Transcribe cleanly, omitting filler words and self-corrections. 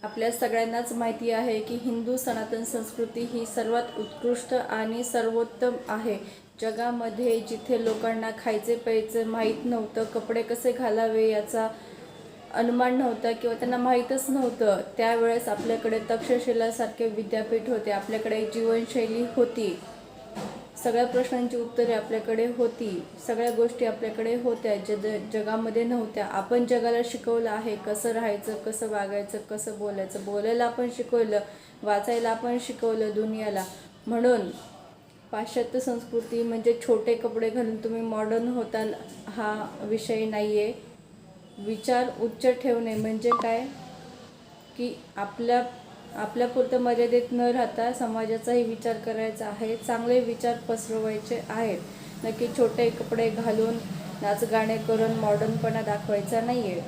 आपल्या सगळ्यांनाच माहिती आहे की हिंदू सनातन संस्कृती ही सर्वात उत्कृष्ट आणि सर्वोत्तम आहे. जगामध्ये जिथे लोकांना खायचे प्यायचे माहीत नव्हतं, कपडे कसे घालावे याचा अनुमान नव्हता किंवा त्यांना माहीतच नव्हतं, त्यावेळेस आपल्याकडे तक्षशिलासारखे विद्यापीठ होते, आपल्याकडे जीवनशैली होती, सगळ्या प्रश्नांची उत्तरे आपल्याकडे होती, सगळ्या गोष्टी आपल्याकडे होत्या जगामध्ये नव्हत्या. आपण जगाला शिकवलं आहे कसं राहायचं, कसं वागायचं, कसं बोलायचं. बोलायला आपण शिकवलं, वाचायला आपण शिकवलं दुनियाला. म्हणून पाश्चात्य संस्कृती म्हणजे छोटे कपडे घालून तुम्ही मॉडर्न होताल हा विषय नाही आहे. विचार उच्च ठेवणे म्हणजे काय की आपल्यापुरतं मर्यादित न राहता समाजाचाही विचार करायचा आहे, चांगले विचार पसरवायचे आहेत. नक्की छोटे कपडे घालून नाचगाणे करून मॉडर्नपणा दाखवायचा नाही आहे.